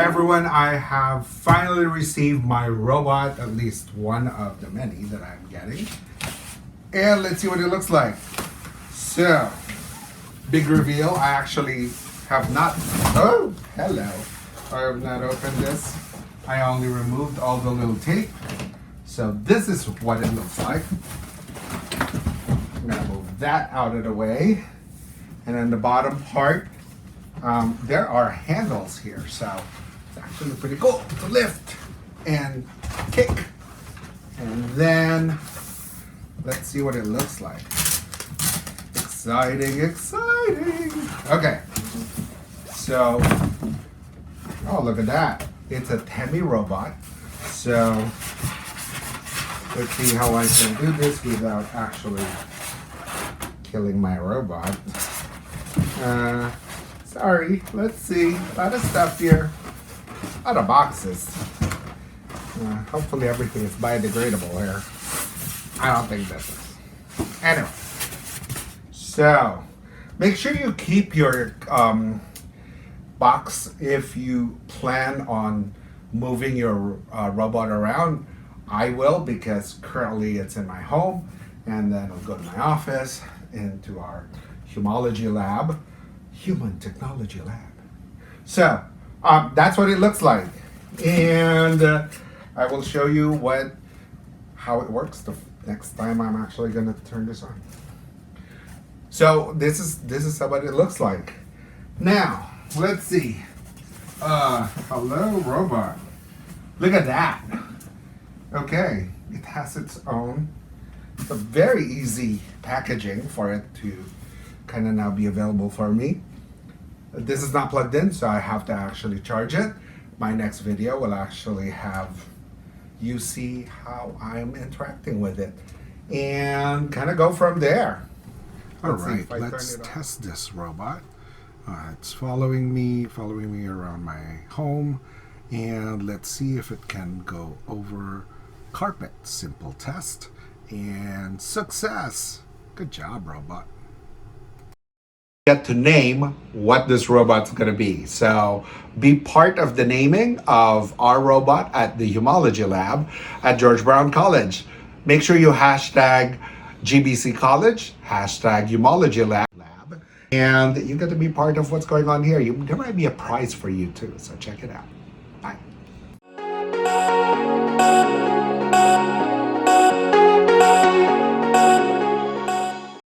everyone, I have finally received my robot, at least one of the many that I'm getting. And let's see what it looks like. So, big reveal. I actually have not, oh, hello. I have not opened this. I only removed all the little tape. So this is what it looks like. I'm gonna move that out of the way. And then the bottom part, there are handles here. So it's actually pretty cool to lift and kick. And then let's see what it looks like. Exciting, exciting. Okay. So, oh, look at that. It's a TEMI robot. So, let's see how I can do this without actually killing my robot. Sorry, let's see. A lot of stuff here. A lot of boxes. Hopefully everything is biodegradable here. I don't think this is. Anyway. So, make sure you keep your box if you plan on moving your robot around. I will, because currently it's in my home, and then I'll go to my office into our Humology Lab, Human Technology Lab. So that's what it looks like, and I will show you how it works the next time I'm actually going to turn this on. So this is what it looks like. Now let's see. Hello, robot. Look at that. Okay, it has its own. It's a very easy packaging for it to kind of now be available for me. This is not plugged in, so I have to actually charge it. My next video will actually have you see how I'm interacting with it and kind of go from there. Alright, let's test this robot. It's following me around my home, and let's see if it can go over carpet. Simple test, and success. Good job, robot. Get to name what this robot's going to be. So be part of the naming of our robot at the Humology Lab at George Brown College. Make sure you hashtag gbcollege, hashtag Humology Lab, and you get to be part of what's going on here. There might be a prize for you too, so check it out.